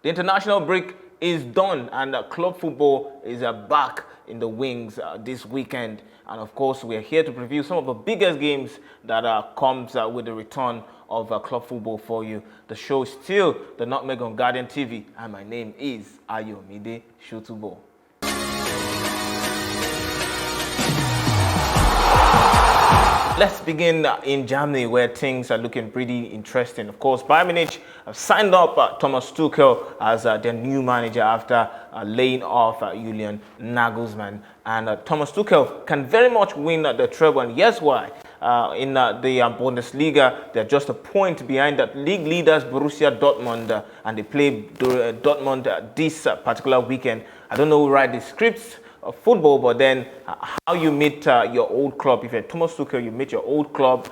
The international break is done and club football is back in the wings this weekend. And of course, we are here to preview some of the biggest games that comes with the return of club football for you. The show is still the Nutmeg on Guardian TV, and my name is Ayomide Sotubo. Let's begin in Germany, where things are looking pretty interesting. Of course, Bayern Munich have signed up Thomas Tuchel as their new manager after laying off Julian Nagelsmann. And Thomas Tuchel can very much win the treble, and here's why. In the Bundesliga, they're just a point behind the league leaders Borussia Dortmund, and they play Dortmund this particular weekend. I don't know who write the scripts of football, but then how you meet your old club. If you're Thomas Tuchel, you meet your old club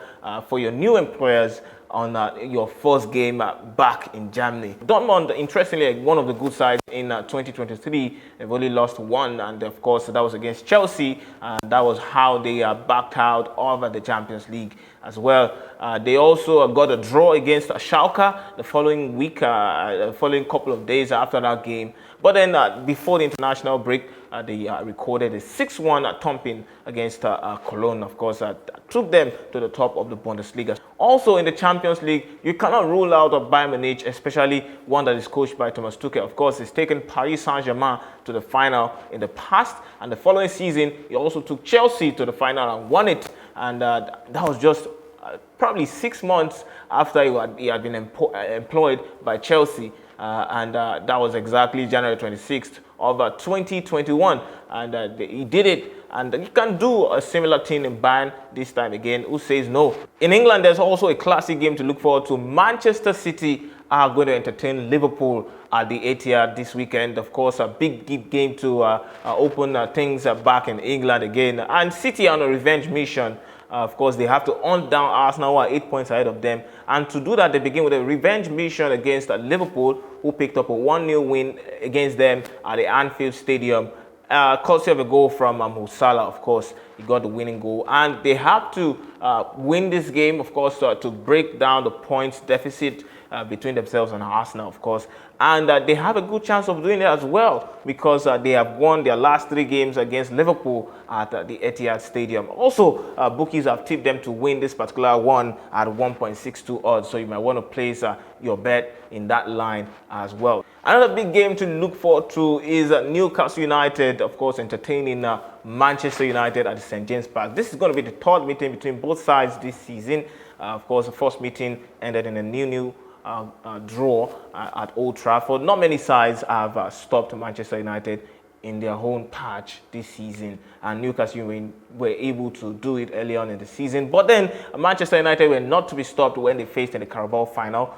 for your new employers on your first game back in Germany. Dortmund, interestingly, one of the good sides in 2023. They've only lost one, and of course that was against Chelsea, and that was how they backed out of the Champions League as well. They also got a draw against Schalke the following week, the following couple of days after that game. But then before the international break, they recorded a 6-1 thumping against Cologne. Of course, took them to the top of the Bundesliga. Also in the Champions League, you cannot rule out of Bayern Munich, especially one that is coached by Thomas Tuchel. Of course, he's taken Paris Saint-Germain to the final in the past, and the following season, he also took Chelsea to the final and won it. And that was just probably 6 months after he had been employed by Chelsea. That was exactly January 26th of 2021, and he did it. And you can do a similar thing in Bayern this time again. Who says no? In England, there's also a classic game to look forward to. Manchester City are going to entertain Liverpool at the Etihad this weekend. Of course, a big game to open things back in England again. And City are on a revenge mission. Of course, they have to hunt down Arsenal, who are 8 points ahead of them. And to do that, they begin with a revenge mission against Liverpool, who picked up a 1-0 win against them at the Anfield Stadium. Courtesy of a goal from Mo Salah, of course. He got the winning goal. And they have to win this game, of course, to break down the points deficit between themselves and Arsenal, of course. And they have a good chance of doing it as well, because they have won their last 3 games against Liverpool at the Etihad Stadium. Also, bookies have tipped them to win this particular one at 1.62 odds, so you might want to place your bet in that line as well. Another big game to look forward to is Newcastle United, of course, entertaining Manchester United at the St. James Park. This is going to be the third meeting between both sides this season. Of course, the first meeting ended in a 0-0 draw at Old Trafford. Not many sides have stopped Manchester United in their own patch this season, and Newcastle were able to do it early on in the season. But then Manchester United were not to be stopped when they faced in the Carabao final.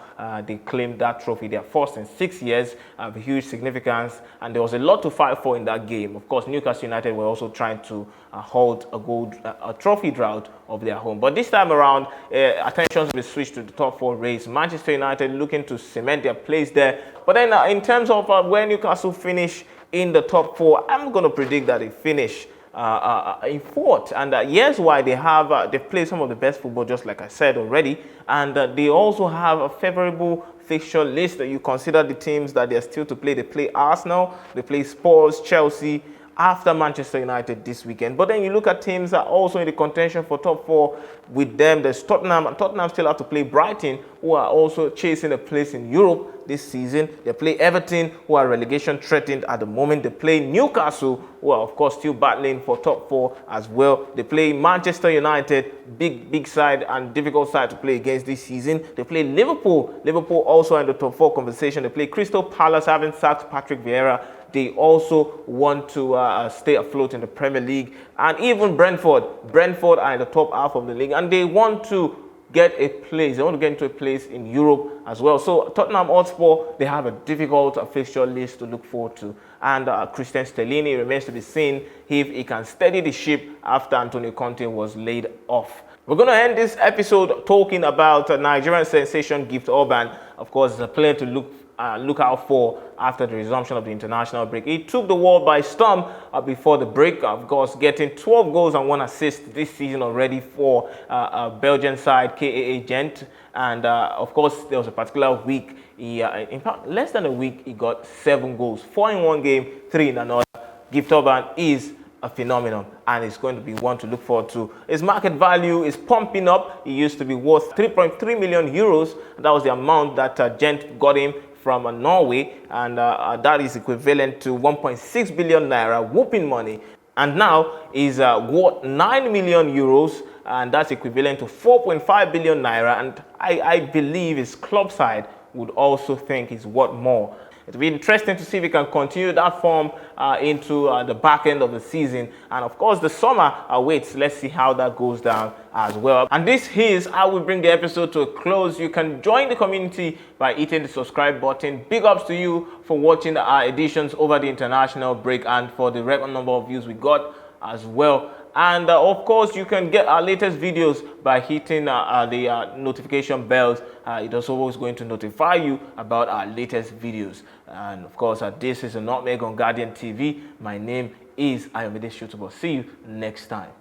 They claimed that trophy, their first in 6 years, of huge significance, and there was a lot to fight for in that game. Of course, Newcastle United were also trying to halt a trophy drought of their home. But this time around, attention will be switched to the top 4 race. Manchester United looking to cement their place there. But then in terms of where Newcastle finish in the top 4, I'm going to predict that they finish in 4th. And here's why. They play some of the best football, just like I said already. And they also have a favorable fixture list. You consider the teams that they're still to play. They play Arsenal, they play Spurs, Chelsea, after Manchester United this weekend. But then you look at teams that are also in the contention for top 4 with them. There's Tottenham, and Tottenham still have to play Brighton, who are also chasing a place in Europe this season. They play Everton, who are relegation threatened at the moment. They play Newcastle, who are of course still battling for top 4 as well. They play Manchester United, big side and difficult side to play against this season. They play Liverpool also in the top 4 conversation. They play Crystal Palace, having sacked Patrick Vieira. They also want to stay afloat in the Premier League. And even Brentford are in the top half of the league, and they want to get a place. They want to get into a place in Europe as well. So Tottenham Hotspur, they have a difficult fixture list to look forward to. And Christian Stellini remains to be seen if he can steady the ship after Antonio Conte was laid off. We're going to end this episode talking about Nigerian sensation Gift Orban. Of course, it's a player to look look out for after the resumption of the international break. He took the world by storm before the break, of course, getting 12 goals and 1 assist this season already for Belgian side KAA Gent. And of course, there was a particular week, in fact, less than a week, he got 7 goals, 4 in one game, 3 in another. Gift Orban is a phenomenon, and it's going to be one to look forward to. His market value is pumping up. He used to be worth 3.3 million euros. That was the amount that Gent got him from Norway, and that is equivalent to 1.6 billion naira, whooping money. And now is worth 9 million euros, and that's equivalent to 4.5 billion naira. And I believe his club side would also think he's worth more. It'll be interesting to see if we can continue that form into the back end of the season. And of course, the summer awaits. Let's see how that goes down as well. And this is how we bring the episode to a close. You can join the community by hitting the subscribe button. Big ups to you for watching our editions over the international break and for the record number of views we got as well. And of course, you can get our latest videos by hitting the notification bells. It is always going to notify you about our latest videos. And of course, this is a Nutmeg on Guardian TV. My name is Ayomide Sotubo. See you next time.